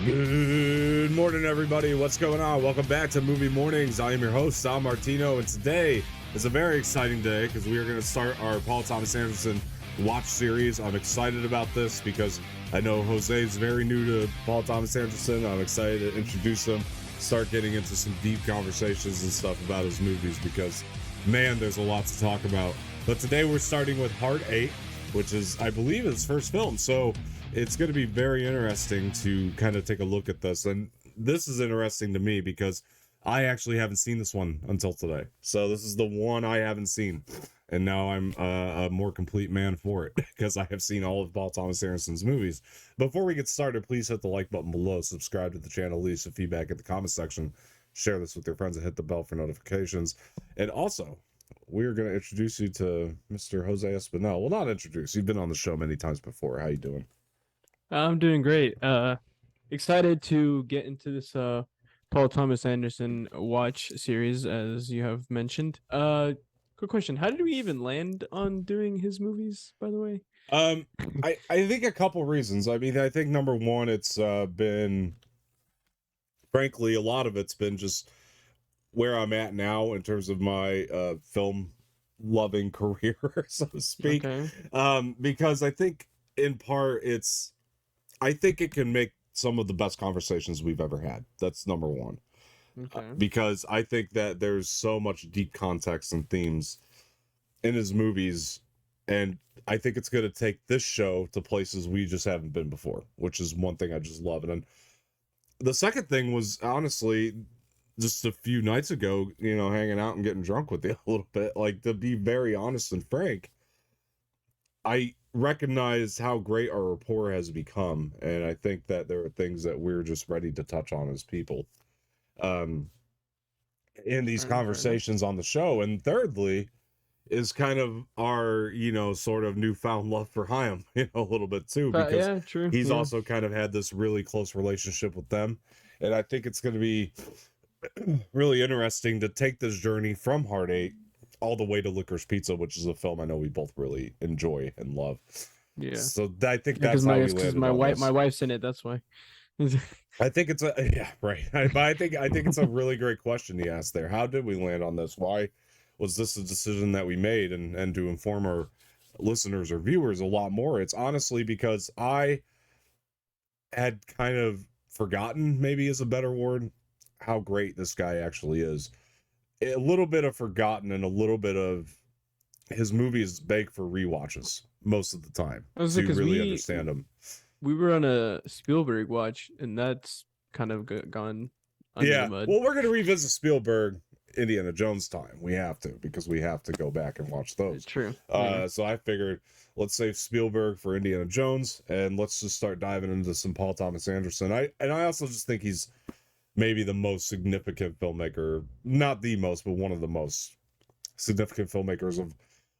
Good morning, everybody. What's going on? Welcome back to Movie Mornings. I am your host, Sal Martino, and today is a very exciting day because we are going to start our Paul Thomas Anderson watch series. I'm excited about this because I know Jose is very new to Paul Thomas Anderson. I'm excited to introduce him, start getting into some deep conversations and stuff about his movies because, man, there's a lot to talk about. But today we're starting with Heart 8, which is, I believe, his first film. So it's going to be very interesting to kind of take a look at this. And this is interesting to me because I actually haven't seen this one until today. So this is the one I haven't seen. And now I'm a more complete man for it because I have seen all of Paul Thomas Anderson's movies. Before we get started, please hit the like button below, subscribe to the channel, leave some feedback in the comment section, share this with your friends, and hit the bell for notifications. And also, we're going to introduce you to Mr. Jose Espinel. Well, not introduce. You've been on the show many times before. How you doing? I'm doing great. Excited to get into this Paul Thomas Anderson watch series, as you have mentioned. Quick question: how did we even land on doing his movies, by the way? I think a couple reasons. I mean, I think number one, it's been, frankly, a lot of it's been just where I'm at now in terms of my film loving career, so to speak. Okay. Because I think in part I think it can make some of the best conversations we've ever had. That's number one. Okay. Because I think that there's so much deep context and themes in his movies, and I think it's going to take this show to places we just haven't been before, which is one thing I just love. And then the second thing was, honestly, just a few nights ago, hanging out and getting drunk with you a little bit. Like, to be very honest and frank, I recognize how great our rapport has become, and I think that there are things that we're just ready to touch on as people in these Fair enough. conversations on the show. And thirdly is kind of our sort of newfound love for Chaim, a little bit too, because Yeah, true. he's Yeah. also kind of had this really close relationship with them. And I think it's going to be really interesting to take this journey from Heart 8 all the way to Licorice Pizza, which is a film I know we both really enjoy and love. Yeah. So I think Yeah, that's how we landed my on wife, this. my wife's in it. That's why. I think it's right. But I think it's a really great question he asked there. How did we land on this? Why was this a decision that we made? And to inform our listeners or viewers a lot more, it's honestly because I had kind of forgotten, maybe is a better word, how great this guy actually is. A little bit of forgotten, and a little bit of his movies beg for rewatches most of the time I was to like, because really understand him. we were on a Spielberg watch, and that's kind of gone under the mud. Well, we're gonna revisit Spielberg, Indiana Jones time. We have to, because we have to go back and watch those. True. So I figured, let's save Spielberg for Indiana Jones, and let's just start diving into some Paul Thomas Anderson. I also just think he's maybe the most significant filmmaker, not the most, but one of the most significant filmmakers of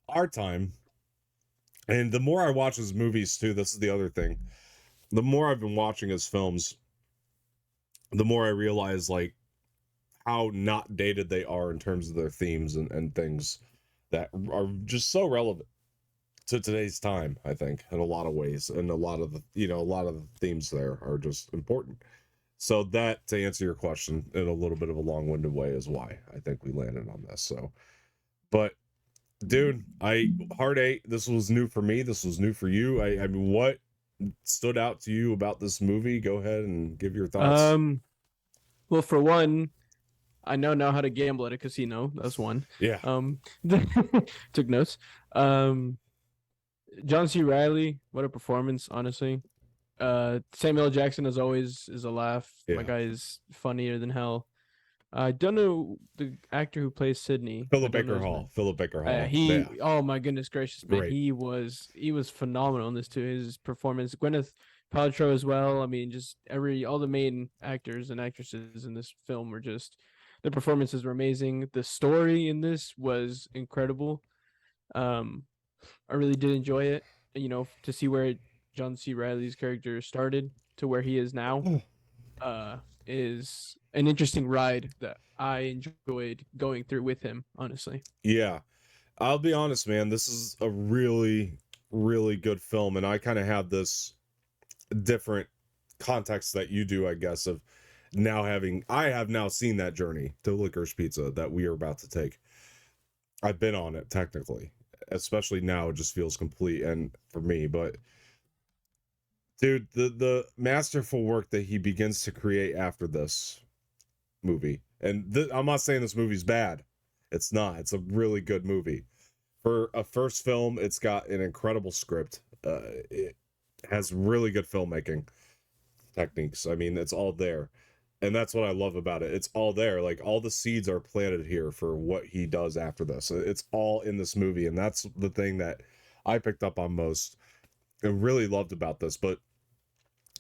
our time. And the more I watch his movies too, this is the other thing, the more I've been watching his films, the more I realize like how not dated they are in terms of their themes and things that are just so relevant to today's time, I think, in a lot of ways. And a lot of the themes there are just important. So that, to answer your question in a little bit of a long-winded way, is why I think we landed on this. So, but dude, Heart 8, this was new for me. This was new for you. I mean, what stood out to you about this movie? Go ahead and give your thoughts. Well, for one, I know how to gamble at a casino. That's one. Yeah. Took notes. John C. Reilly, what a performance, honestly. Samuel L. Jackson, as always, is a laugh. Yeah. My guy is funnier than hell. I don't know the actor who plays Sydney. Philip Baker Hall. Oh my goodness gracious, man. Great. He was phenomenal in this too. His performance, Gwyneth Paltrow as well. I mean, just all the main actors and actresses in this film were just, the performances were amazing. The story in this was incredible. I really did enjoy it. To see where John C. Reilly's character started to where he is now, is an interesting ride that I enjoyed going through with him, honestly. Yeah. I'll be honest, man, this is a really, really good film, and I kind of have this different context that you do, I guess, of now I have now seen that journey to Licorice Pizza that we are about to take. I've been on it technically, especially now. It just feels complete and for me, but dude, the masterful work that he begins to create after this movie, and I'm not saying this movie's bad. It's not. It's a really good movie. For a first film, it's got an incredible script. It has really good filmmaking techniques. I mean, it's all there. And that's what I love about it. It's all there. Like all the seeds are planted here for what he does after this. It's all in this movie. And that's the thing that I picked up on most and really loved about this. But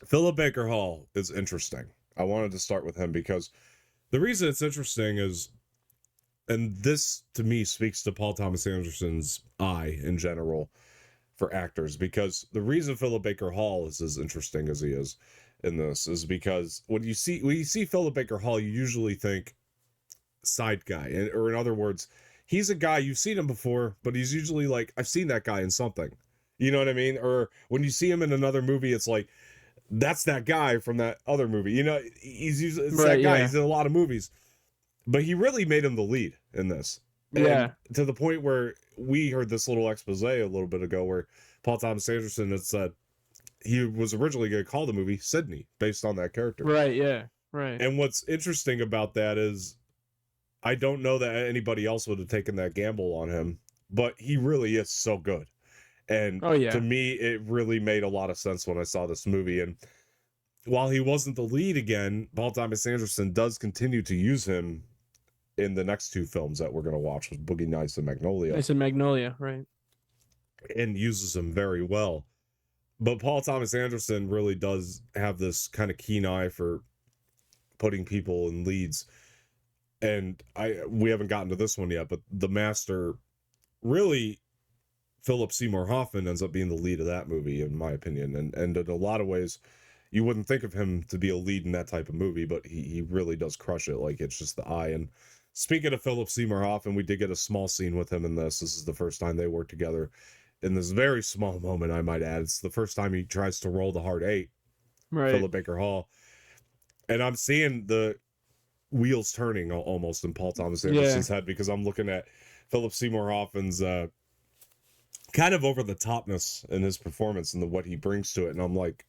Philip Baker Hall is interesting. I wanted to start with him because the reason it's interesting is, and this to me speaks to Paul Thomas Anderson's eye in general for actors, because the reason Philip Baker Hall is as interesting as he is in this is because when you see Philip Baker Hall, you usually think side guy, or in other words, he's a guy you've seen him before, but he's usually like, I've seen that guy in something. You know what I mean? Or when you see him in another movie, it's like, that's that guy from that other movie. You know, he's usually it's that guy. Yeah. He's in a lot of movies, but he really made him the lead in this. Yeah. And to the point where we heard this little expose a little bit ago where Paul Thomas Anderson had said he was originally going to call the movie Sydney based on that character. Right, yeah, right. And what's interesting about that is I don't know that anybody else would have taken that gamble on him, but he really is so good. And to me, it really made a lot of sense when I saw this movie. And while he wasn't the lead again, Paul Thomas Anderson does continue to use him in the next two films that we're going to watch, with Boogie Nights and Magnolia. Nights and Magnolia, right. And uses him very well. But Paul Thomas Anderson really does have this kind of keen eye for putting people in leads. And we haven't gotten to this one yet, but the master, really, Philip Seymour Hoffman ends up being the lead of that movie, in my opinion. And in a lot of ways, you wouldn't think of him to be a lead in that type of movie, but he really does crush it. Like, it's just the eye. And speaking of Philip Seymour Hoffman, we did get a small scene with him in this. This is the first time they worked together. In this very small moment, I might add, it's the first time he tries to roll the hard 8, right. Philip Baker Hall. And I'm seeing the wheels turning almost in Paul Thomas Anderson's head, because I'm looking at Philip Seymour Hoffman's kind of over the topness in his performance and what he brings to it. And I'm like,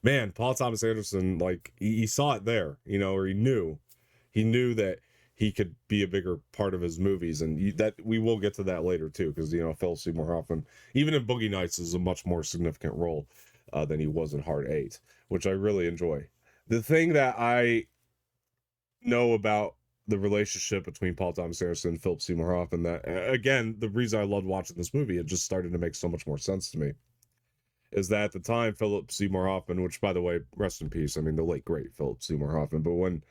man, Paul Thomas Anderson, like he saw it there, you know, or he knew that he could be a bigger part of his movies. And that we will get to that later too, because, you know, Phil Seymour Hoffman, even in Boogie Nights, is a much more significant role than he was in Hard 8, which I really enjoy. The thing that I know about the relationship between Paul Thomas Anderson and Philip Seymour Hoffman, that, again, the reason I loved watching this movie, it just started to make so much more sense to me, is that at the time, Philip Seymour Hoffman, which, by the way, rest in peace, I mean, the late, great Philip Seymour Hoffman, but when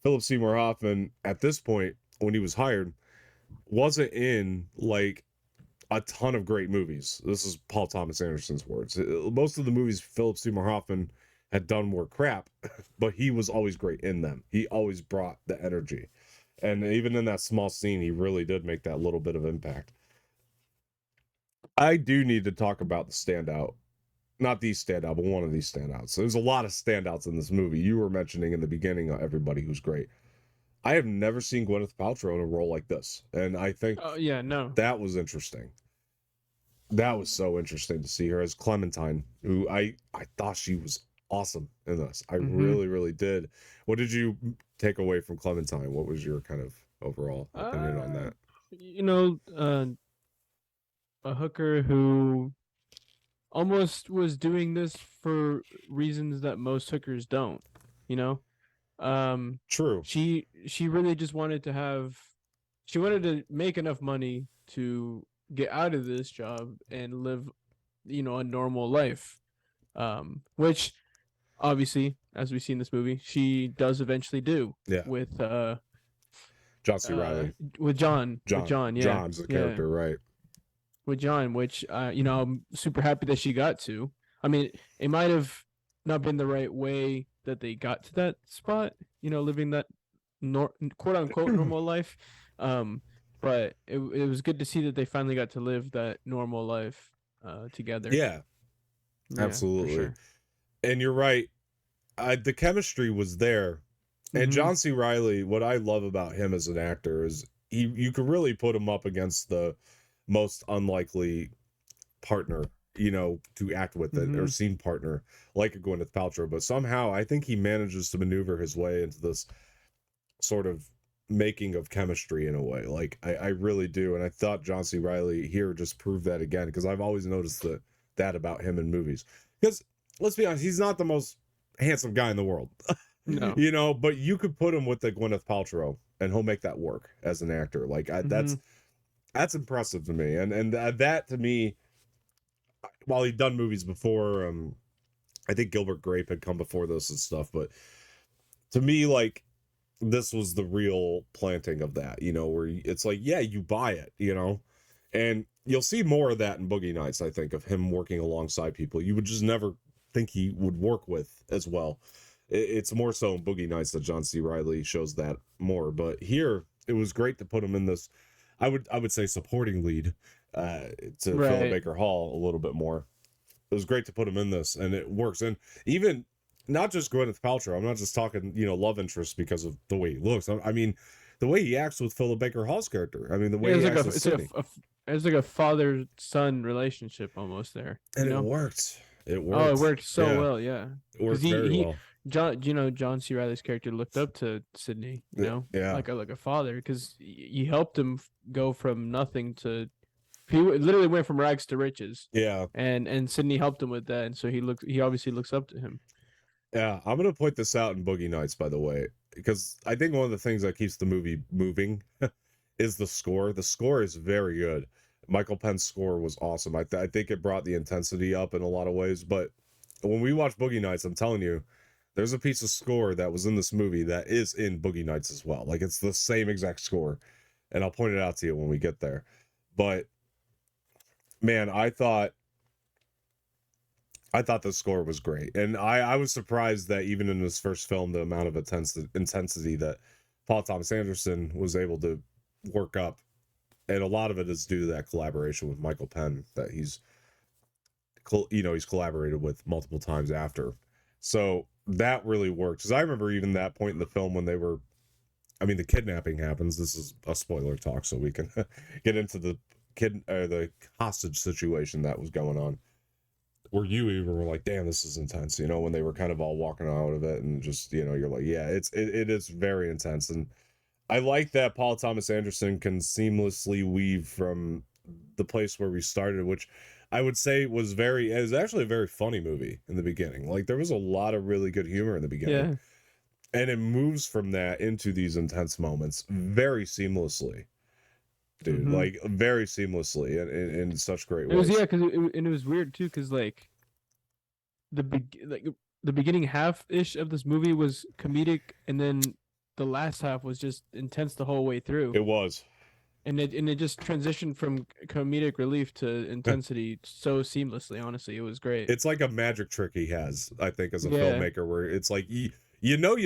Philip Seymour Hoffman, at this point, when he was hired, wasn't in, like, a ton of great movies. This is Paul Thomas Anderson's words. Most of the movies Philip Seymour Hoffman had done were crap, but he was always great in them. He always brought the energy. And even in that small scene, he really did make that little bit of impact. I do need to talk about the standout. Not the standout, but one of these standouts. There's a lot of standouts in this movie. You were mentioning in the beginning everybody who's great. I have never seen Gwyneth Paltrow in a role like this. And I think that was interesting. That was so interesting to see her as Clementine, who I thought she was awesome in this. I really, really did. What did you take away from Clementine? What was your kind of overall opinion on that? You know, a hooker who almost was doing this for reasons that most hookers don't, you know? True. She really just wanted to make enough money to get out of this job and live, you know, a normal life. Which obviously, as we see in this movie, she does eventually do. Yeah. With John C. Reilly. With John. With John, yeah. John's the character, right? With John, which you know, I'm super happy that she got to. I mean, it might have not been the right way that they got to that spot, you know, living that quote unquote normal life. But it was good to see that they finally got to live that normal life together. Yeah, absolutely. Sure. And you're right. The chemistry was there. And Mm-hmm. John C. Riley, what I love about him as an actor is you can really put him up against the most unlikely partner, to act with it, or Mm-hmm. scene partner like a Gwyneth Paltrow. But somehow I think he manages to maneuver his way into this sort of making of chemistry in a way. Like I really do. And I thought John C. Riley here just proved that again, because I've always noticed that about him in movies. Because let's be honest, he's not the most handsome guy in the world. No. But you could put him with the Gwyneth Paltrow and he'll make that work as an actor. Like Mm-hmm. that's impressive to me. And that to me, while he'd done movies before, I think Gilbert Grape had come before this and stuff, but to me, like, this was the real planting of that, where it's like, yeah, you buy it, and you'll see more of that in Boogie Nights. I think of him working alongside people you would just never think he would work with as well. It's more so in Boogie Nights that John C. Riley shows that more, but here it was great to put him in this. I would say supporting lead, to Philip Right. Baker Hall a little bit more. It was great to put him in this, and it works. And even not just Gwyneth Paltrow. I'm not just talking, love interest because of the way he looks. I mean, the way he acts with Philip Baker Hall's character. I mean, the Yeah, way he acts with Sydney, it's like a father son relationship almost there. You and it know. worked. It Oh, it worked. worked so Yeah, well. Yeah, it because worked very he well. John C. Riley's character looked up to Sydney. Yeah, Like a father, because he helped him go from nothing to literally went from rags to riches, yeah, and Sydney helped him with that, and so he obviously looks up to him. yeah. I'm gonna point this out in Boogie Nights, by the way, because I think one of the things that keeps the movie moving is the score. The score is very good. Michael Penn's score was awesome. I think it brought the intensity up in a lot of ways. But when we watch Boogie Nights, I'm telling you, there's a piece of score that was in this movie that is in Boogie Nights as well. Like it's the same exact score, and I'll point it out to you when we get there. But man, I thought the score was great, and I was surprised that even in this first film, the amount of intensity that Paul Thomas Anderson was able to work up, and a lot of it is due to that collaboration with Michael Penn that he's collaborated with multiple times after. So that really worked, because I remember even that point in the film when the kidnapping happens. This is a spoiler talk, so we can get into the hostage situation that was going on, where you even were like, damn, this is intense, when they were kind of all walking out of it, and just, you're like, yeah, it is very intense. And I like that Paul Thomas Anderson can seamlessly weave from the place where we started, which I would say it was actually a very funny movie in the beginning. Like there was a lot of really good humor in the beginning, Yeah. and it moves from that into these intense moments very seamlessly, dude. Mm-hmm. Like very seamlessly, and in such great It was, ways. yeah, and it was weird too, because like like the beginning half ish of this movie was comedic, and then the last half was just intense the whole way through, It was. and it just transitioned from comedic relief to intensity so seamlessly. Honestly, it was great. It's like a magic trick he has, I think, as a Yeah. filmmaker, where it's like you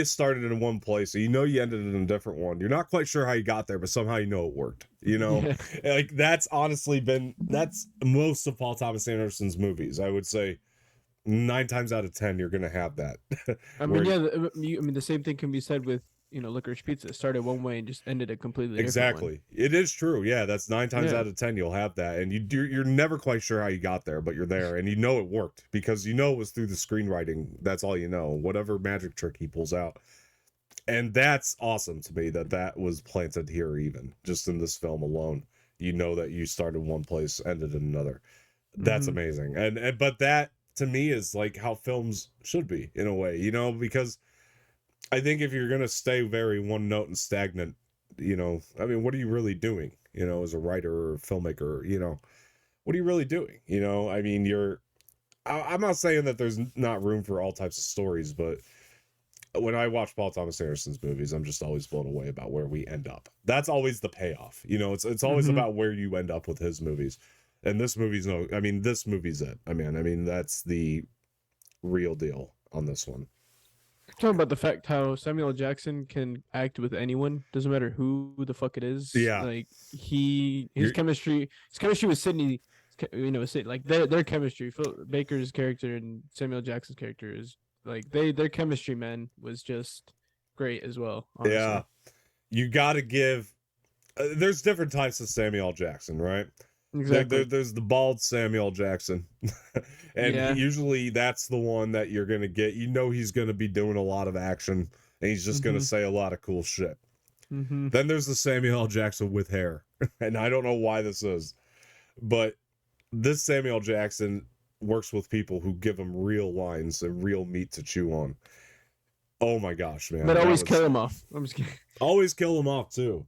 started in one place, you ended in a different one. You're not quite sure how you got there, but somehow it worked. Yeah. Like that's honestly that's most of Paul Thomas Anderson's movies. I would say 9 times out of 10 you're gonna have that. I mean, Where yeah. The same thing can be said with Licorice Pizza. It started one way and just ended a completely different one. exactly, it is true. Yeah, that's 9 times Yeah. out of 10 you'll have that, and you're never quite sure how you got there, but you're there, and it worked because it was through the screenwriting. That's all, whatever magic trick he pulls out. And that's awesome to me that was planted here, even just in this film alone. That you started one place, ended in another. That's Mm-hmm. amazing. And but that to me is like how films should be in a way, because I think if you're gonna stay very one note and stagnant, what are you really doing? As a writer or a filmmaker, what are you really doing? I mean, I'm not saying that there's not room for all types of stories, but when I watch Paul Thomas Anderson's movies, I'm just always blown away about where we end up. That's always the payoff. It's always Mm-hmm. about where you end up with his movies. And this movie's this movie's it. I mean that's the real deal on this one. Talking about the fact how Samuel L. Jackson can act with anyone, doesn't matter who the fuck it is. Yeah. Like You're his chemistry with Sydney like their chemistry. Phil Baker's character and Samuel Jackson's character is like their chemistry, man, was just great as well. Yeah, Honestly, you got to give. There's different types of Samuel Jackson, right? exactly. There's the bald Samuel Jackson, and Yeah. usually that's the one that you're gonna get. You know he's gonna be doing a lot of action, and he's just gonna Mhm. say a lot of cool shit. Mhm. Then there's the Samuel L. Jackson with hair, and I don't know why this is, but this Samuel Jackson works with people who give him real lines and real meat to chew on. Oh my gosh, man, But that always was kill him off. I'm just kidding. always kill him off too.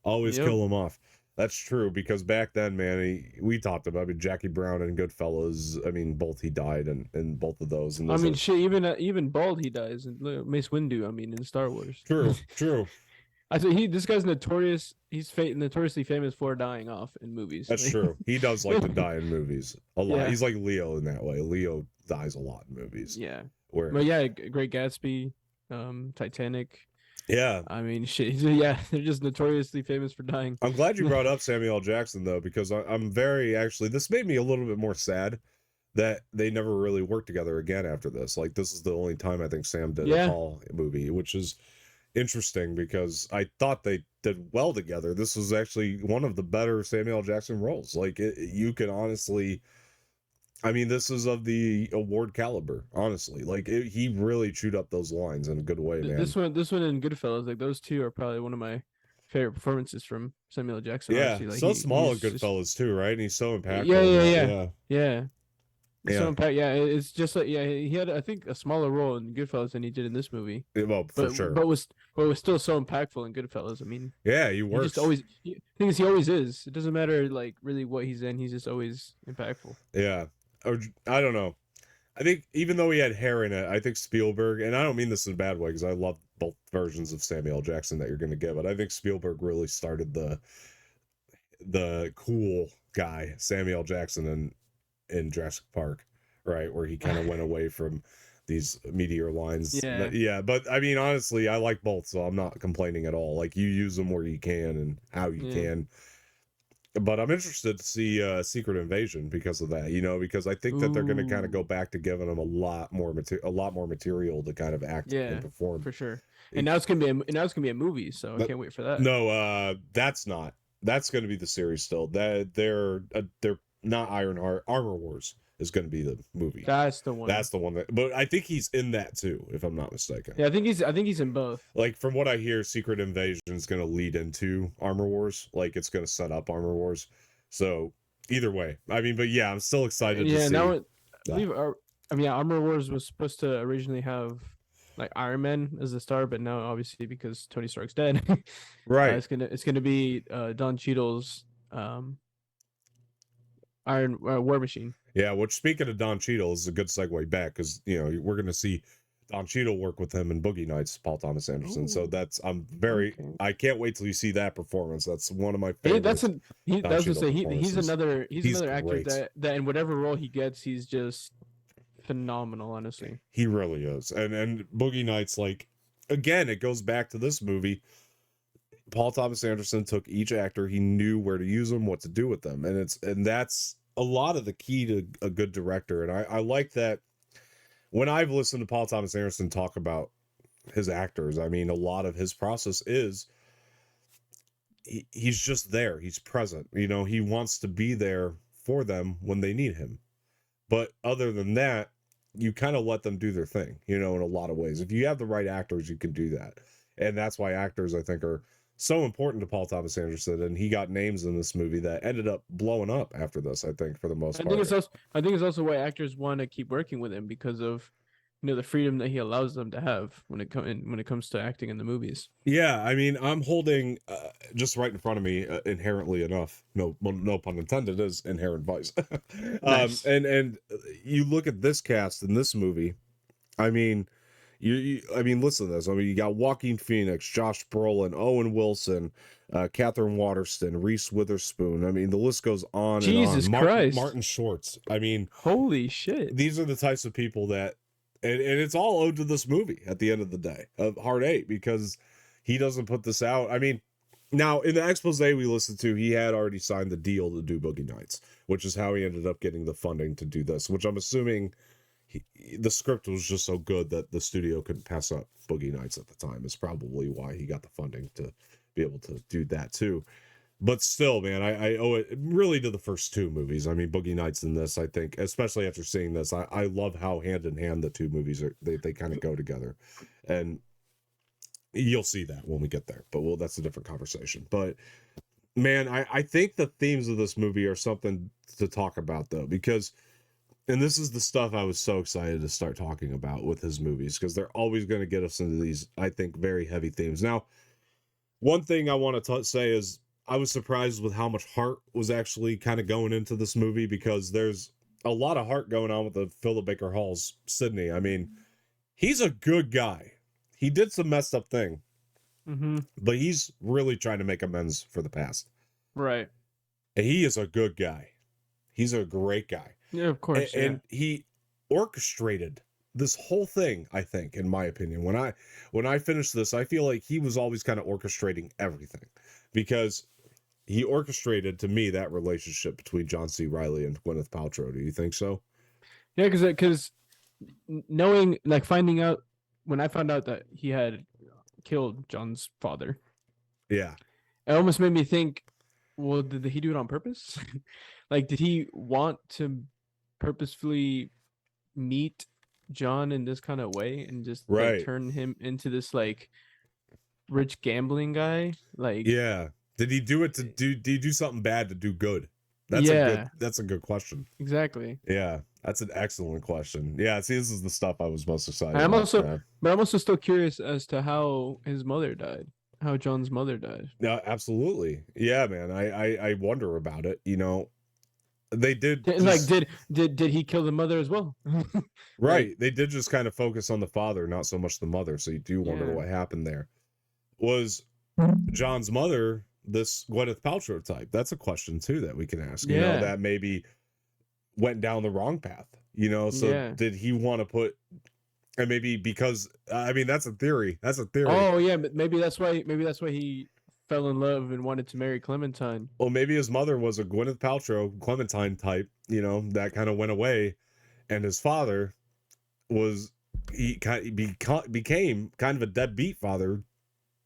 Always Yep. kill him off. That's true because back then, man, we talked about Jackie Brown and Goodfellas. I mean, both he died in both of those. And I those mean, are shit. Even bald, he dies. And Mace Windu. I mean, in Star Wars. true, true. I said this guy's notorious. He's notoriously famous for dying off in movies. That's true. He does like to die in movies a lot. Yeah. He's like Leo in that way. Leo dies a lot in movies. Yeah. Where, But yeah, Great Gatsby, Titanic. yeah. I mean, shit. Yeah, they're just notoriously famous for dying. I'm glad you brought up Samuel L. Jackson though, because I'm very actually. This made me a little bit more sad that they never really worked together again after this. Like this is the only time I think Sam did a Paul movie, which is interesting because I thought they did well together. This was actually one of the better Samuel L. Jackson roles. Like you can honestly, I mean, this is of the award caliber. Honestly, like he really chewed up those lines in a good way, man. This one, and Goodfellas, like those two are probably one of my favorite performances from Samuel L. Jackson. Yeah, Honestly, like so small in he's just, Goodfellas too, right? And he's so impactful. yeah. Yeah. So impact, yeah. It's just like he had I think a smaller role in Goodfellas than he did in this movie. Well, for but, sure. But was still so impactful in Goodfellas. I mean, yeah, he works. He just always. Thing is, he always is. It doesn't matter like really what he's in. He's just always impactful. Yeah, or I don't know. I think even though he had hair in it, I think Spielberg, and I don't mean this in a bad way because I love both versions of Samuel L. Jackson that you're going to get, but I think Spielberg really started the cool guy Samuel L. Jackson in Jurassic Park, right, where he kind of went away from these meteor lines. Yeah. But I mean, honestly, I like both, so I'm not complaining at all. Like you use them where you can and how you can. But I'm interested to see Secret Invasion because of that, because I think that they're going to kind of go back to giving them a lot more material to kind of act and perform for sure. And now it's gonna be a movie, so I can't wait for that. No, that's not. That's going to be the series still. That they're not Ironheart. Armor Wars is going to be the movie. That's the one. But I think he's in that too, if I'm not mistaken. Yeah, I think he's in both. Like from what I hear, Secret Invasion is going to lead into Armor Wars. Like it's going to set up Armor Wars. So either way, I mean, but yeah, I'm still excited to see. Now Armor Wars was supposed to originally have like Iron Man as the star, but now obviously because Tony Stark's dead, right? It's gonna be Don Cheadle's Iron War Machine. Yeah, which speaking of Don Cheadle is a good segue back because we're gonna see Don Cheadle work with him in Boogie Nights, Paul Thomas Anderson. Ooh. So I can't wait till you see that performance. That's one of my favorites. He's another actor that in whatever role he gets, he's just phenomenal. Honestly, he really is. And Boogie Nights, like again, it goes back to this movie. Paul Thomas Anderson took each actor, he knew where to use them, what to do with them, and that's a lot of the key to a good director. And I like that when I've listened to Paul Thomas Anderson talk about his actors, I mean, a lot of his process is he's just there, he's present, he wants to be there for them when they need him. But other than that, you kind of let them do their thing, in a lot of ways. If you have the right actors, you can do that. And that's why actors, I think, are so important to Paul Thomas Anderson, and he got names in this movie that ended up blowing up after this, I think, for the most part. I think it's also why actors want to keep working with him because of the freedom that he allows them to have when it comes to acting in the movies. Yeah, I mean, I'm holding just right in front of me, inherently enough, no pun intended, is Inherent Vice. Nice. And you look at this cast in this movie, I mean, I mean, listen to this. I mean, you got Joaquin Phoenix, Josh Brolin, Owen Wilson, Catherine Waterston, Reese Witherspoon. I mean, the list goes on. Jesus and on. Christ. Martin Shorts. I mean, holy shit. These are the types of people that, and it's all owed to this movie at the end of the day, of Hard 8, because he doesn't put this out. I mean, Now, in the expose we listened to, he had already signed the deal to do Boogie Nights, which is how he ended up getting the funding to do this, which I'm assuming the script was just so good that the studio couldn't pass up Boogie Nights at the time. Is probably why he got the funding to be able to do that too. But still, man, I owe it really to the first two movies. I mean, Boogie Nights and this, I think, especially after seeing this, I love how hand in hand the two movies are. They kind of go together. And you'll see that when we get there. But that's a different conversation. But man, I think the themes of this movie are something to talk about, though, because, and this is the stuff I was so excited to start talking about with his movies, because they're always going to get us into these, I think, very heavy themes. Now, one thing I want to say is I was surprised with how much heart was actually kind of going into this movie, because there's a lot of heart going on with the Philip Baker Hall's Sidney. I mean, he's a good guy. He did some messed up thing, but he's really trying to make amends for the past. Right. And he is a good guy. He's a great guy. Yeah, of course. And he orchestrated this whole thing, I think, in my opinion. When I finished this, I feel like he was always kind of orchestrating everything, because he orchestrated, to me, that relationship between John C. Reilly and Gwyneth Paltrow. Do you think so? Yeah, because knowing, like, finding out, when I found out that he had killed John's father, yeah, it almost made me think, well, did he do it on purpose? Like, did he want to purposefully meet John in this kind of way and just like turn him into this like rich gambling guy? Like, yeah, did he do it to do? Did he do something bad to do good? That's a good question. Exactly. Yeah, that's an excellent question. Yeah, see, this is the stuff I was most excited I'm about. But I'm also still curious as to how his mother died. How John's mother died. Yeah, absolutely. Yeah, man. I wonder about it. You know, they did did he kill the mother as well? Right. Like, they did just kind of focus on the father, not so much the mother. So you do wonder what happened there. Was John's mother this Gwyneth Paltrow type? That's a question too that we can ask. You know, that maybe went down the wrong path. You know, so did he want to put? And maybe because I mean that's a theory. That's a theory. Oh yeah, maybe that's why he fell in love and wanted to marry Clementine. Well, maybe his mother was a Gwyneth Paltrow, Clementine type. You know, that kind of went away, and his father was became kind of a deadbeat father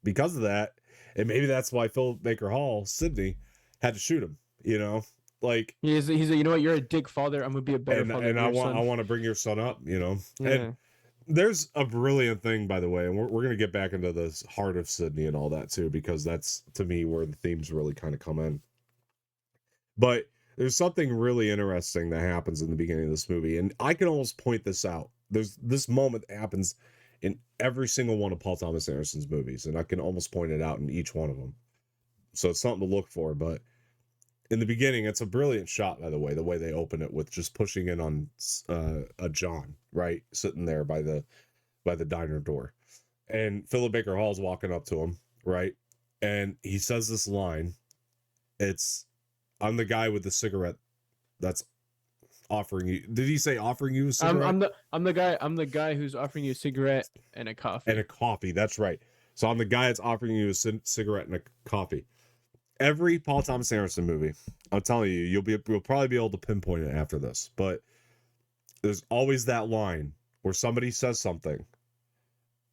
because of that, and maybe that's why Philip Baker Hall, Sidney, had to shoot him. You know, like he's a, you know what, you're a dick father. I'm gonna be a better father. And I want to bring your son up. You know, and there's a brilliant thing, by the way, and we're going to get back into the heart of Sidney and all that too, because that's, to me, where the themes really kind of come in. But there's something really interesting that happens in the beginning of this movie, and I can almost point this out. There's this moment that happens in every single one of Paul Thomas Anderson's movies, and I can almost point it out in each one of them. So it's something to look for, but in the beginning, it's a brilliant shot, by the way they open it with just pushing in on a John, right, sitting there by the diner door, and Philip Baker Hall's walking up to him, right, and he says this line. It's, "I'm the guy with the cigarette that's offering you." Did he say offering you a cigarette? I'm the guy who's offering you a cigarette and a coffee. And a coffee. That's right. So I'm the guy that's offering you a cigarette and a coffee. Every Paul Thomas Anderson movie, I'm telling you, you'll probably be able to pinpoint it after this, but there's always that line where somebody says something,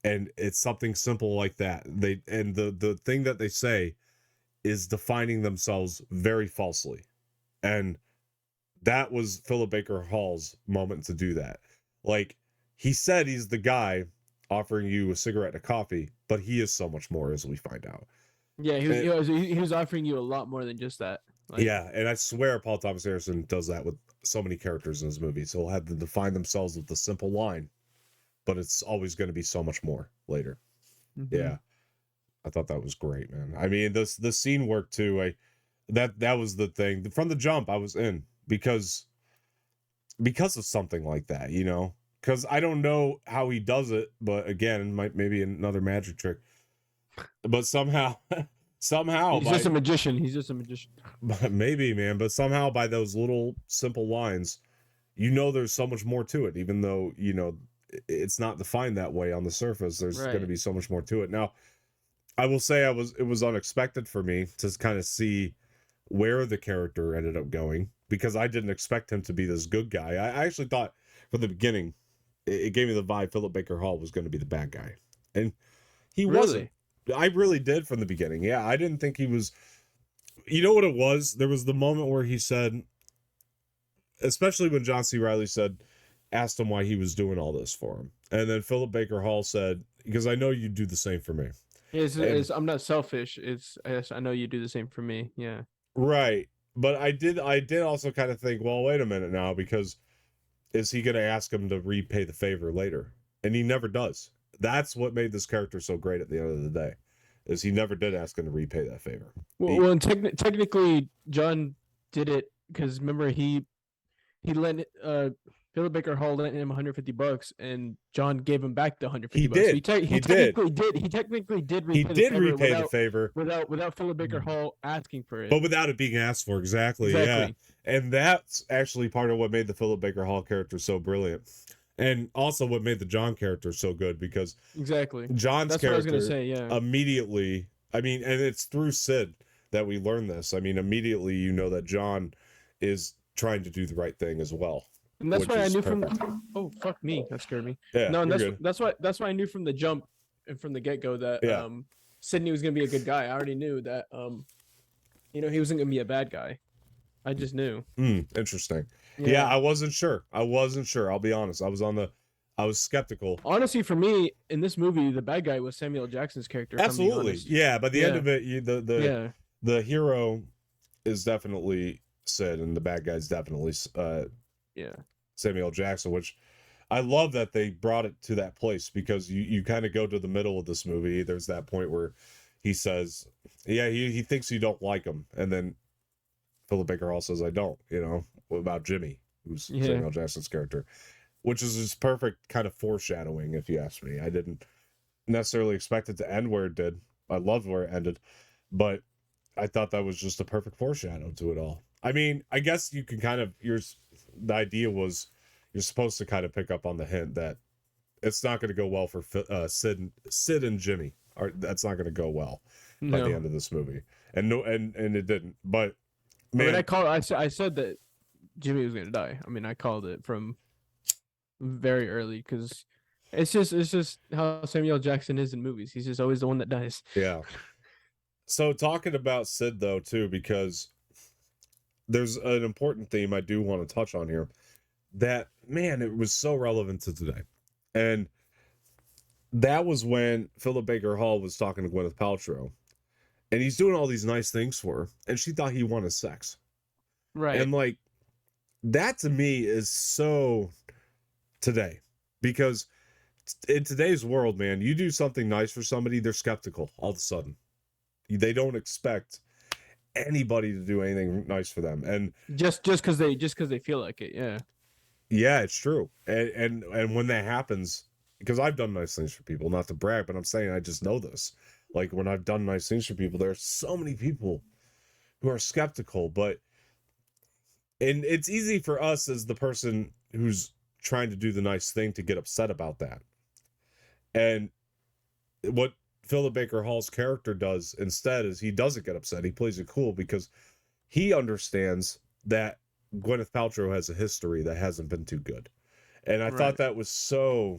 and it's something simple like that. The thing that they say is defining themselves very falsely, and that was Philip Baker Hall's moment to do that. Like, he said he's the guy offering you a cigarette and a coffee, but he is so much more, as we find out. Yeah, he was offering you a lot more than just that. Like, yeah, and I swear Paul Thomas Anderson does that with so many characters in his movies. He'll have to define themselves with the simple line, but it's always going to be so much more later. Mm-hmm. Yeah, I thought that was great, man. I mean, the scene work too. That was the thing from the jump. I was in because of something like that, you know. Because I don't know how he does it, but again, maybe another magic trick. But somehow he's just a magician. But maybe, man. But somehow, by those little simple lines, you know, there's so much more to it. Even though, you know, it's not defined that way on the surface, there's going to be so much more to it. Now, I will say it was unexpected for me to kind of see where the character ended up going because I didn't expect him to be this good guy. I actually thought from the beginning it gave me the vibe Philip Baker Hall was going to be the bad guy, and he wasn't. Really? I really did from the beginning. Yeah, I didn't think he was. You know what it was? There was the moment where he said, especially when John C. Riley asked him why he was doing all this for him, and then Philip Baker Hall said, "Because I know you'd do the same for me." And I'm not selfish. I know you do the same for me. Yeah. right, but I did also kind of think, well, wait a minute now, because is he going to ask him to repay the favor later? And he never does. That's what made this character so great at the end of the day, is he never did ask him to repay that favor. And technically, John did it because remember he lent Philip Baker Hall lent him $150, and John gave him back the He $150. did. So He did. he technically did He repay the did favor repay the favor without Philip Baker Hall asking for it. but without it being asked for. Exactly. Yeah. And that's actually part of what made the Philip Baker Hall character so brilliant. And also what made the John character so good, because exactly John's that's character what I was gonna say. Yeah. immediately, I mean, and it's through Sid that we learn this. I mean, immediately you know that John is trying to do the right thing as well. And that's why I knew perfect. oh fuck me, that scared me. Yeah, No, and you're that's why I knew from the jump and from the get go that Yeah. Sydney was gonna be a good guy. I already knew that he wasn't gonna be a bad guy. I just knew. Interesting. Yeah, I wasn't sure. I'll be honest. I was skeptical. Honestly, for me, in this movie, the bad guy was Samuel Jackson's character. Absolutely. Yeah, by the end of it, the hero is definitely Sid, and the bad guy's definitely Samuel Jackson, which I love that they brought it to that place, because you kind of go to the middle of this movie. There's that point where he says, yeah, he thinks you don't like him, and then Philip Baker Hall says, I don't, about Jimmy, who's Samuel Jackson's character, which is just perfect kind of foreshadowing, if you ask me. I didn't necessarily expect it to end where it did. I loved where it ended, but I thought that was just a perfect foreshadow to it all. I mean, I guess you can kind of, the idea was you're supposed to kind of pick up on the hint that it's not going to go well for Sid and Jimmy. That's not going to go well by the end of this movie, and it didn't. But man, I said that Jimmy was going to die. I mean, I called it from very early, because it's just how Samuel Jackson is in movies. He's just always the one that dies. Yeah. So talking about Sid though too, because there's an important theme I do want to touch on here, that, man, it was so relevant to today. And that was when Philip Baker Hall was talking to Gwyneth Paltrow, and he's doing all these nice things for her, and she thought he wanted sex. Right. And like, that to me is so today, because in today's world, man, you do something nice for somebody, they're skeptical all of a sudden. They don't expect anybody to do anything nice for them, and just because they feel like it. Yeah, it's true. And when that happens, because I've done nice things for people, not to brag, but I'm saying I just know this. Like, when I've done nice things for people, there are so many people who are skeptical, and it's easy for us as the person who's trying to do the nice thing to get upset about that. And what Philip Baker Hall's character does instead is he doesn't get upset. He plays it cool, because he understands that Gwyneth Paltrow has a history that hasn't been too good. And I thought that was so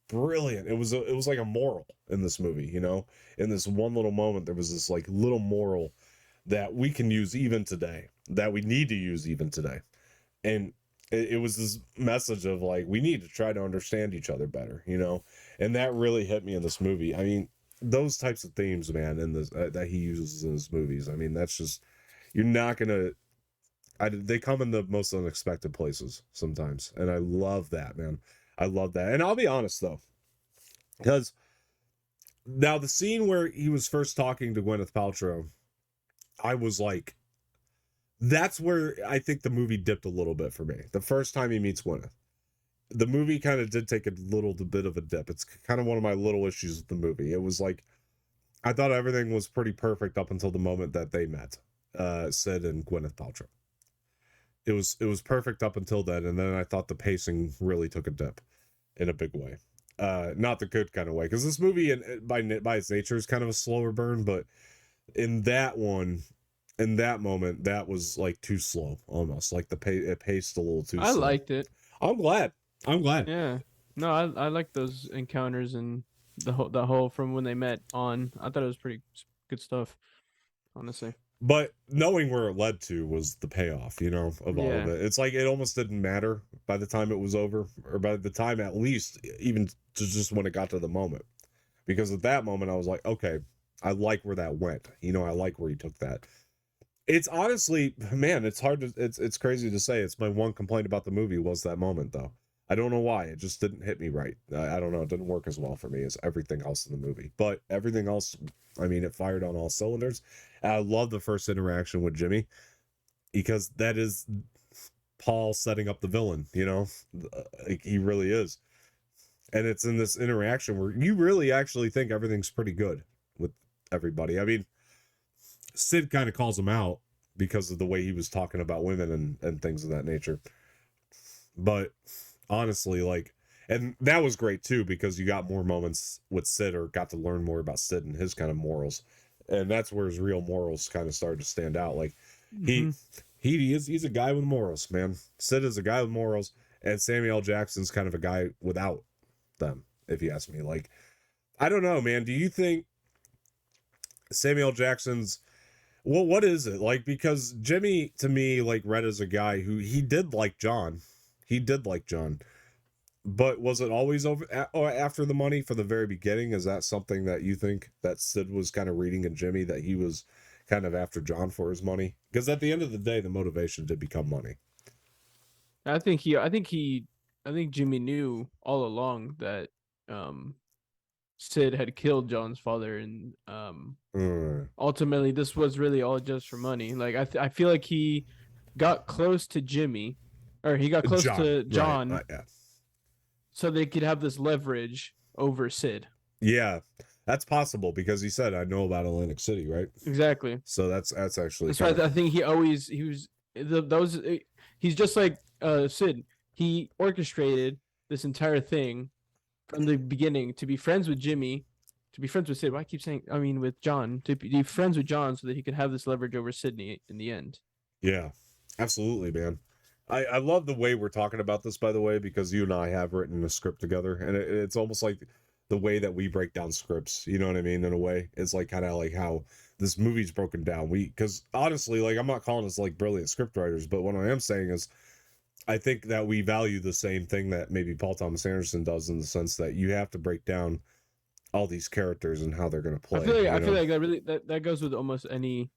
brilliant. It was like a moral in this movie, in this one little moment, there was this like little moral that we can use even today, that we need to use even today. And it was this message of like, we need to try to understand each other better, and that really hit me in this movie. I mean, those types of themes, man, in this that he uses in his movies, I mean, that's just, you're not gonna, they come in the most unexpected places sometimes, and I love that, man. I love that. And I'll be honest though, because now the scene where he was first talking to Gwyneth Paltrow, I was like, that's where I think the movie dipped a little bit for me. The first time he meets Gwyneth, the movie kind of did take a little bit of a dip. It's kind of one of my little issues with the movie. It was like, I thought everything was pretty perfect up until the moment that they met, Sid and Gwyneth Paltrow. It was perfect up until then, and then I thought the pacing really took a dip in a big way. not the good kind of way, because this movie by its nature is kind of a slower burn, but in that one, in that moment, that was like too slow, almost like it paced a little too I slow. liked it. I'm glad. I'm glad. Yeah. No, I like those encounters and the whole from when they met on. I thought it was pretty good stuff, honestly. But knowing where it led to was the payoff, of all of Yeah. it. It's like it almost didn't matter by the time it was over, or by the time, at least, even to just when it got to the moment. Because at that moment, I was like, okay, I like where that went. I like where he took that. It's honestly, man, it's hard to, it's crazy to say. It's my one complaint about the movie was that moment, though. I don't know why. It just didn't hit me right. I don't know. It didn't work as well for me as everything else in the movie. But everything else, I mean, it fired on all cylinders. And I love the first interaction with Jimmy, because that is Paul setting up the villain, Like, he really is. And it's in this interaction where you really actually think everything's pretty good with everybody. I mean, Sid kind of calls him out because of the way he was talking about women and things of that nature. But honestly, like, and that was great too, because you got more moments with Sid, or got to learn more about Sid and his kind of morals. And that's where his real morals kind of started to stand out. Like, he Mm-hmm. he's a guy with morals, man. Sid is a guy with morals, and Samuel L. Jackson's kind of a guy without them, if you ask me. Like, I don't know, man. Do you think Samuel Jackson's, well, what is it like? Because Jimmy, to me, like, read as a guy who, he did like John. He did like John. But was it always or after the money for the very beginning? Is that something that you think that Sid was kind of reading in Jimmy, that he was kind of after John for his money? Because at the end of the day, the motivation did become money. I think Jimmy knew all along that um Sid had killed John's father, and Mm. ultimately this was really all just for money. Like I feel like he got close to Jimmy, or he got close John, to right? John, Yeah, so they could have this leverage over Sid. yeah, that's possible, because he said, "I know about Atlantic City," right? Exactly. So that's actually That's why kind of, I think he was those. He's just like Sid. He orchestrated this entire thing from the beginning to be friends with Jimmy, to be friends with Sid. Why I keep saying, I mean, with John, to be friends with John so that he could have this leverage over Sydney in the end. yeah, absolutely, man. I love the way we're talking about this, by the way, because you and I have written a script together, and it's almost like the way that we break down scripts. You know what I mean? In a way, it's like kind of like how this movie's broken down. Because honestly, like, I'm not calling us like brilliant script writers, but what I am saying is, I think that we value the same thing that maybe Paul Thomas Anderson does, in the sense that you have to break down all these characters and how they're going to play. I feel like that really that goes with almost any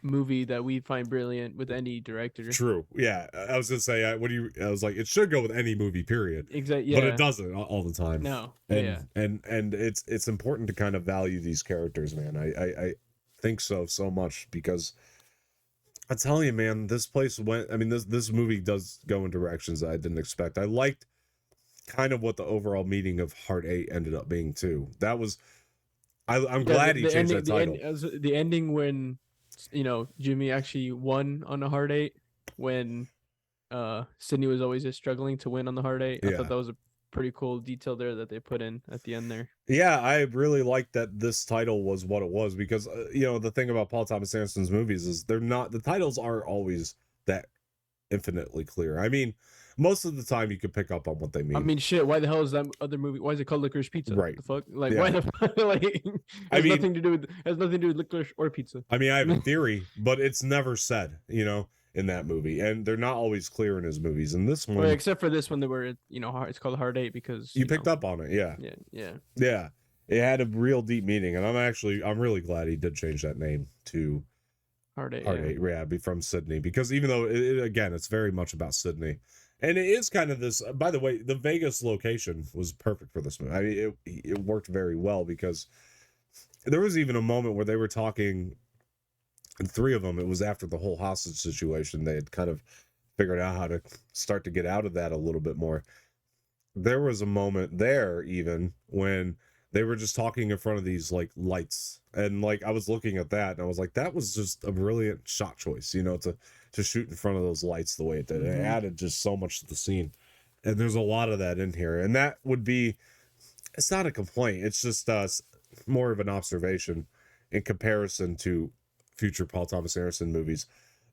movie that we find brilliant with any director. True. Yeah. I was gonna say, I was like, it should go with any movie, period. Exactly. But it Yeah. doesn't all the time. No. And Yeah. and it's important to kind of value these characters, man. I think so much, because I tell you, man, this place went. I mean, this movie does go in directions that I didn't expect. I liked kind of what the overall meaning of Heart 8 ended up being too. That was, I'm Yeah. glad he changed that title. The ending when Jimmy actually won on a hard eight, when Sydney was always just struggling to win on the hard eight. I Yeah. thought that was a pretty cool detail there that they put in at the end there. Yeah, I really like that this title was what it was, because the thing about Paul Thomas Anderson's movies is the titles aren't always that infinitely clear. I mean, most of the time you can pick up on what they mean. I mean, shit. Why the hell is that other movie? Why is it called Licorice Pizza? Right. The fuck? Like, Yeah. why the fuck? Like, I mean, nothing to do with licorice or pizza. I mean, I have a theory, but it's never said, in that movie, and they're not always clear in his movies. And this one, Well, except for this one, they were, it's called Hard Eight because you picked up on it. Yeah. Yeah. It had a real deep meaning, and I'm really glad he did change that name to Hard Eight. Heart 8, yeah, be from Sydney, because even though again, it's very much about Sydney, and it is kind of this. By the way, the Vegas location was perfect for this movie. I mean, it worked very well, because there was even a moment where they were talking, and three of them, it was after the whole hostage situation. They had kind of figured out how to start to get out of that a little bit more. There was a moment there even when they were just talking in front of these like lights, and like I was looking at that and I was like, that was just a brilliant shot choice, to shoot in front of those lights the way it did. It added just so much to the scene, and there's a lot of that in here, and that would be it's not a complaint. It's just more of an observation in comparison to future Paul Thomas Anderson movies.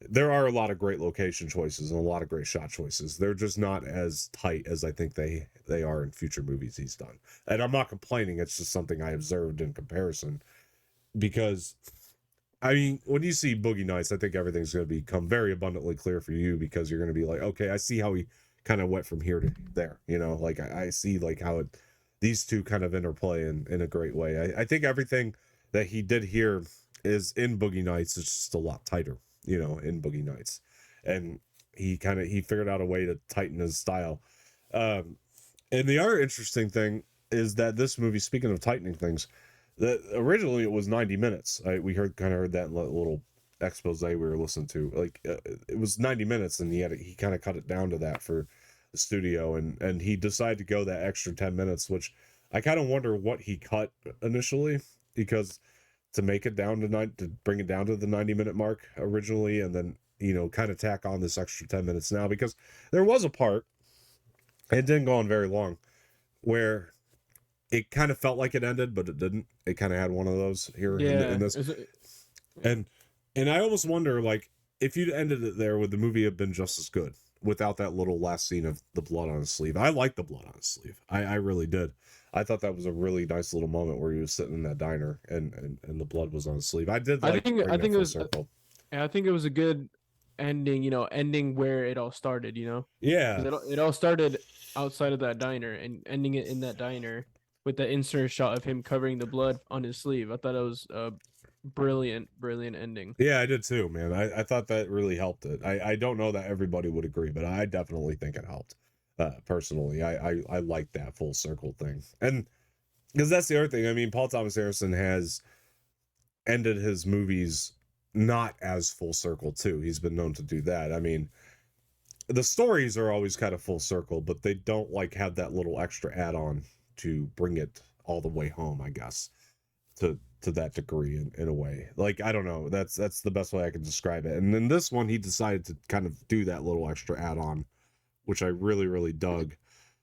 There are a lot of great location choices and a lot of great shot choices. They're just not as tight as I think they are in future movies he's done. And I'm not complaining. It's just something I observed in comparison because I mean, when you see Boogie Nights, I think everything's going to become very abundantly clear for you because you're going to be like, okay, I see how he kind of went from here to there. You know, like I see like how these two kind of interplay in a great way. I think everything that he did here is in Boogie Nights. It's just a lot tighter, you know, in Boogie Nights, and he figured out a way to tighten his style. Um, and the other interesting thing is that this movie, speaking of tightening things, that originally it was 90 minutes. We heard that little expose we were listening to. Like it was 90 minutes, and he kind of cut it down to that for the studio, and he decided to go that extra 10 minutes, which I kind of wonder what he cut initially because to make it down to bring it down to the 90-minute mark originally, and then kind of tack on this extra 10 minutes now because there was a part, it didn't go on very long, where it kind of felt like it ended, but it didn't. It kind of had one of those here in Yeah, this, and I almost wonder like if you'd ended it there, would the movie have been just as good without that little last scene of the blood on his sleeve? I like the blood on his sleeve. I really did. I thought that was a really nice little moment where he was sitting in that diner and the blood was on his sleeve. I did like I bringing it think it full was circle. I think it was a good ending. Ending where it all started. Yeah, Because it all started outside of that diner and ending it in that diner with the insert shot of him covering the blood on his sleeve. I thought it was a brilliant ending. yeah, I did too, man. I thought that really helped it. I don't know that everybody would agree, but I definitely think it helped. Personally, I like that full circle thing, and because that's the other thing. I mean, Paul Thomas Anderson has ended his movies not as full circle too. He's been known to do that. I mean, the stories are always kind of full circle, but they don't like have that little extra add-on to bring it all the way home, I guess, to that degree in a way. Like, I don't know. That's the best way I can describe it. And then this one he decided to kind of do that little extra add-on, which I really, really dug.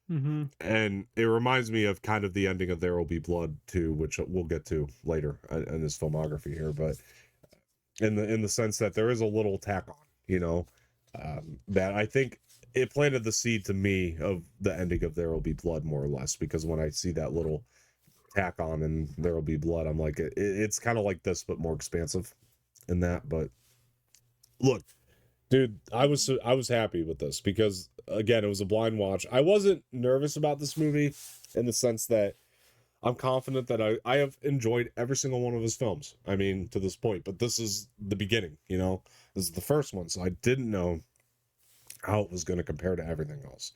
Mm-hmm. And it reminds me of kind of the ending of There Will Be Blood too, which we'll get to later in his filmography here. But in the sense that there is a little tack on, that I think it planted the seed to me of the ending of There Will Be Blood more or less, because when I see that little tack on and There Will Be Blood, I'm like it's kind of like this but more expansive in that. But look, dude, I was happy with this because again, it was a blind watch. I wasn't nervous about this movie in the sense that I'm confident that I have enjoyed every single one of his films. I mean, to this point, but this is the beginning, This is the first one, so I didn't know how it was going to compare to everything else.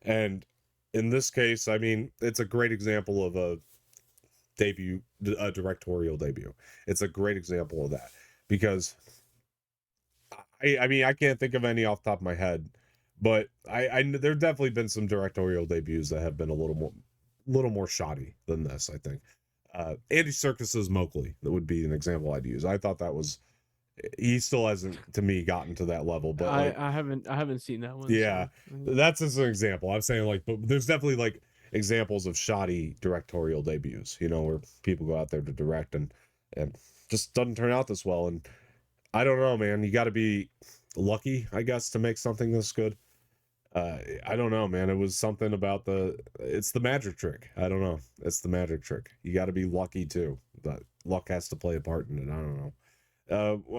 And in this case, I mean, it's a great example of a directorial debut. It's a great example of that because I mean, I can't think of any off the top of my head, but I there definitely been some directorial debuts that have been a little more shoddy than this, I think. Andy Serkis's Mowgli, that would be an example I'd use. I thought that was, he still hasn't to me gotten to that level, but like, I haven't seen that one. yeah, So. that's just an example. I'm saying like, but there's definitely like examples of shoddy directorial debuts, where people go out there to direct and just doesn't turn out this well. And I don't know, man. You got to be lucky, I guess, to make something this good. I don't know, man. It was something about it's the magic trick. I don't know. It's the magic trick. You got to be lucky too. But luck has to play a part in it. I don't know.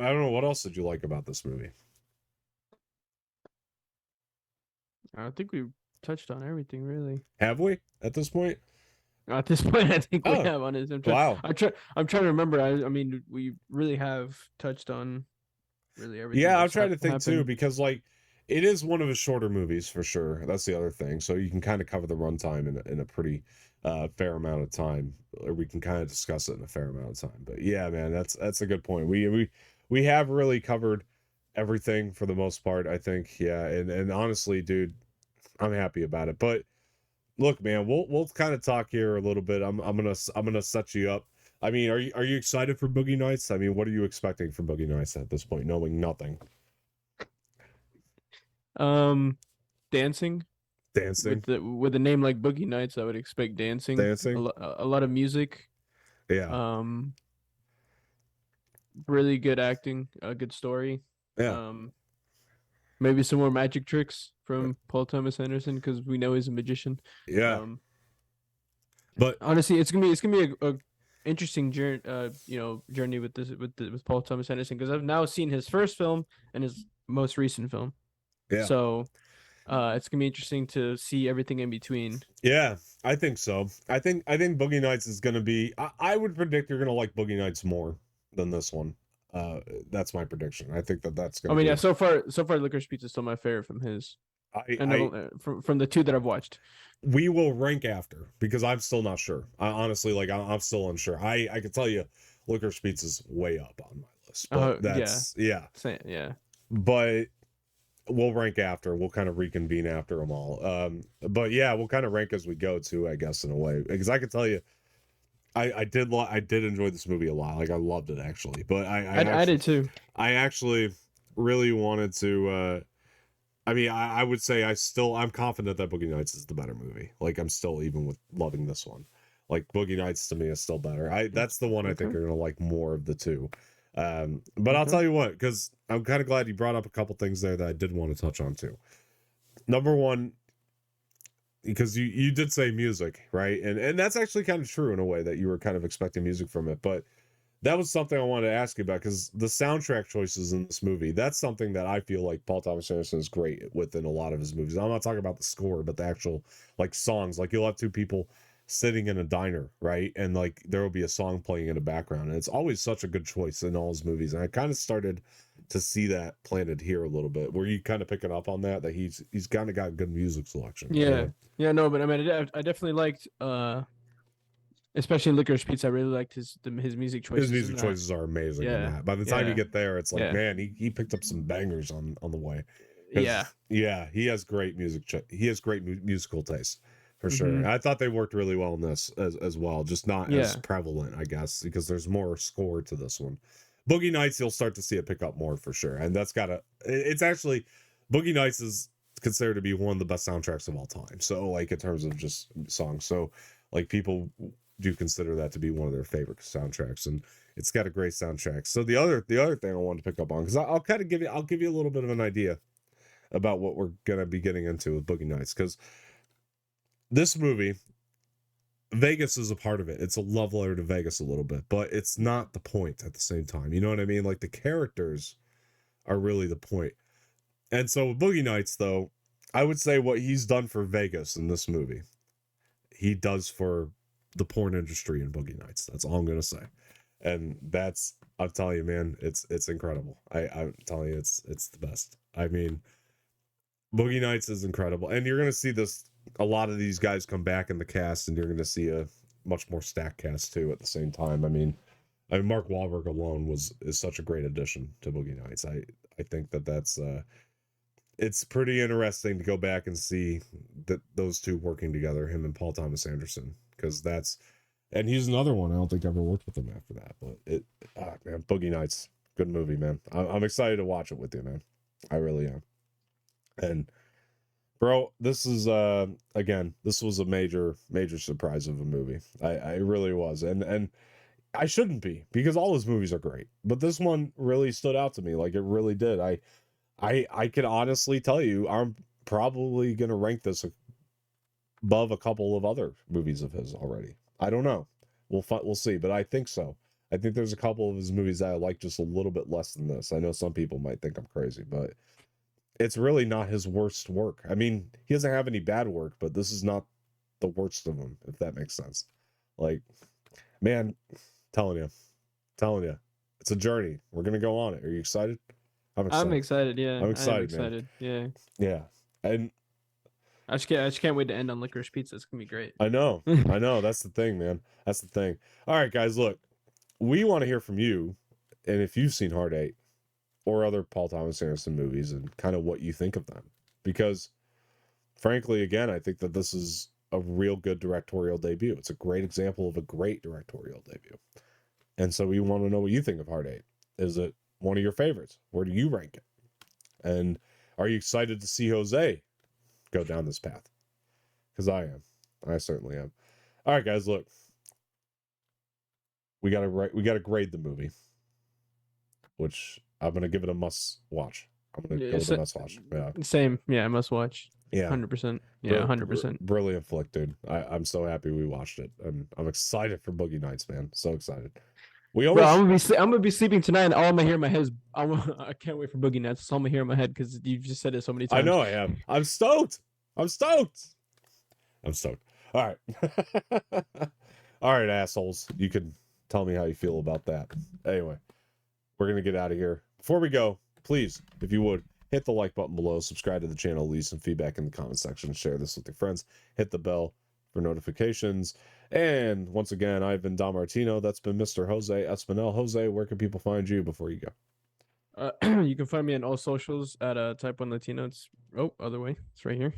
I don't know. What else did you like about this movie? I think we touched on everything really. Have we at this point? At this point, I think we Oh, have on this. wow. I'm trying to remember. I mean, we really have touched on really everything Yeah, I'm that's trying to think too, happened. because like it is one of his shorter movies for sure. That's the other thing. So you can kind of cover the runtime in a pretty fair amount of time, or we can kind of discuss it in a fair amount of time. But yeah, man, that's a good point. We have really covered everything for the most part, I think. Yeah, and honestly, dude, I'm happy about it. But look, man, we'll kind of talk here a little bit. I'm gonna set you up. I mean, are you excited for Boogie Nights? I mean, what are you expecting for Boogie Nights at this point, knowing nothing? Um, Dancing. Dancing. with a name like Boogie Nights, I would expect dancing. Dancing. A lot of music. Yeah. Um, really good acting. A good story. Yeah. Um, maybe some more magic tricks from Paul Thomas Anderson because we know he's a magician. Yeah. Um, But honestly, it's gonna be a interesting journey. Journey with with Paul Thomas Anderson because I've now seen his first film and his most recent film. yeah. So, it's gonna be interesting to see everything in between. Yeah, I think so. I think Boogie Nights is gonna be. I would predict you're gonna like Boogie Nights more than this one. That's my prediction. I think that's I gonna mean, be. yeah, so far, Licorice Pizza is still my favorite from his, and I from the two that I've watched. we will rank after because I'm still not sure. I honestly like I'm still unsure. I can tell you, Licorice Pizza's way up on my list, but Yeah, that's yeah. yeah. But we'll rank after. We'll kind of reconvene after them all. But yeah, we'll kind of rank as we go too, I guess, in a way. Because I can tell you, I did enjoy this movie a lot. Like I loved it actually. But I did too. I actually really wanted to. I mean, I would say I'm confident that Boogie Nights is the better movie. Like I'm still even with loving this one. Like Boogie Nights to me is still better. That's the one I think Okay. you're gonna like more of the two. But I'll Okay. tell you what, because I'm kind of glad you brought up a couple things there that I did want to touch on too. Number one, because you did say music, right? And that's actually kind of true in a way that you were kind of expecting music from it. But that was something I wanted to ask you about because the soundtrack choices in this movie, that's something that I feel like Paul Thomas Anderson is great within a lot of his movies. I'm not talking about the score, but the actual like songs. Like you'll have two people sitting in a diner, right? And like there will be a song playing in the background. And it's always such a good choice in all his movies. And I kind of started to see that planted here a little bit. Were you kind of picking up on that he's kind of got good music selection? Yeah, yeah, no, but I mean, I definitely liked, especially in Licorice Pizza. I really liked his music choices. His music in that. choices are amazing in Yeah, that. By the time you yeah, get there, it's like, yeah, man, he picked up some bangers on the way. yeah. Yeah, he has great he has great musical taste for sure. Mhm. I thought they worked really well in this as well, just not as Yeah. prevalent, I guess, because there's more score to this one. Boogie Nights, you'll start to see it pick up more for sure, and that's it's actually Boogie Nights is considered to be one of the best soundtracks of all time. So like in terms of just songs, so like people do consider that to be one of their favorite soundtracks, and it's got a great soundtrack. So the other thing I wanted to pick up on, because I'll kind of give you a little bit of an idea about what we're gonna be getting into with Boogie Nights, because this movie, Vegas is a part of it. It's a love letter to Vegas a little bit, but it's not the point at the same time. You know what I mean? Like the characters are really the point. And so with Boogie Nights, though, I would say what he's done for Vegas in this movie, he does for the porn industry in Boogie Nights. That's all I'm gonna say. And that's, I'm telling you, man, it's incredible. I'm telling you, it's the best. I mean, Boogie Nights is incredible, and you're gonna see this. A lot of these guys come back in the cast, and you're gonna see a much more stacked cast too. At the same time, I mean, Mark Wahlberg alone is such a great addition to Boogie Nights. I think that's it's pretty interesting to go back and see that those two working together, him and Paul Thomas Anderson, because and he's another one I don't think I ever worked with him after that. But man, Boogie Nights, good movie, man. I'm excited to watch it with you, man. I really am. And bro, this is again, this was a major surprise of a movie. I really was, and I shouldn't be, because all his movies are great, but this one really stood out to me. Like it really did. I can honestly tell you, I'm probably gonna rank this above a couple of other movies of his already. I don't know. We'll see, but I think so. I think there's a couple of his movies that I like just a little bit less than this. I know some people might think I'm crazy, but it's really not his worst work. I mean, he doesn't have any bad work, but this is not the worst of them, if that makes sense. Like, man, telling you, it's a journey. We're gonna go on it. Are you excited? I'm excited. Yeah, I'm excited, excited. man. Yeah, Yeah, and I just can't wait to end on Licorice Pizza. It's gonna be great. I know. That's the thing, man. That's the thing. All right, guys, look, we want to hear from you, and if you've seen Hard Eight or other Paul Thomas Anderson movies, and kind of what you think of them, because frankly, again, I think that this is a real good directorial debut. It's a great example of a great directorial debut, and so we want to know what you think of Hard Eight. Is it one of your favorites? Where do you rank it? And are you excited to see Jose go down this path? because I am. I certainly am. All right, guys, look. We gotta grade the movie, which I'm gonna give it a must watch. I'm gonna go with a must watch. Yeah. Same. Yeah, I must watch. Yeah. 100%. Yeah, 100%. Brilliant flick, dude. I'm so happy we watched it. I'm excited for Boogie Nights, man. So excited. We Bro, almost. I'm gonna be sleeping tonight, and all I'm gonna hear in my head is I can't wait for Boogie Nights. It's all I'm gonna hear in my head because you've just said it so many times. I know I am. I'm stoked. I'm stoked. I'm stoked. All right. All right, assholes. You can tell me how you feel about that. Anyway, we're going to get out of here. Before we go, please, if you would, hit the like button below, subscribe to the channel, leave some feedback in the comment section, share this with your friends, hit the bell for notifications. And once again, I've been Don Martino. That's been Mr. Jose Espinel. Jose, where can people find you before you go? You can find me on all socials at Type 1 Latino. It's other way. It's right here.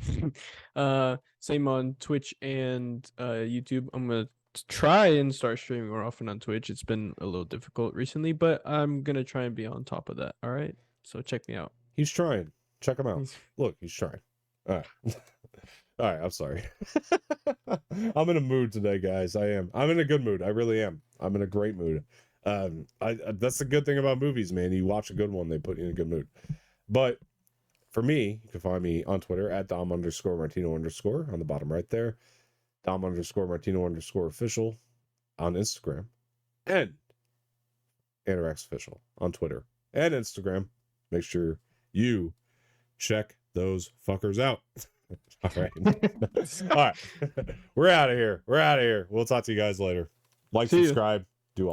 Same on Twitch and YouTube. I'm gonna try and start streaming more often on Twitch. It's been a little difficult recently, but I'm gonna try and be on top of that. All right. So check me out. He's trying. Check him out. Look, he's trying. All right. All right. I'm sorry. I'm in a mood today, guys. I am. I'm in a good mood. I really am. I'm in a great mood. That's the good thing about movies, man. You watch a good one, they put you in a good mood. But for me, you can find me on Twitter at Dom_Martino_ on the bottom right there. Dom_Martino_ official on Instagram. And Anorax official on Twitter and Instagram. Make sure you check those fuckers out. All right. All right. We're out of here. We'll talk to you guys later. Like, subscribe.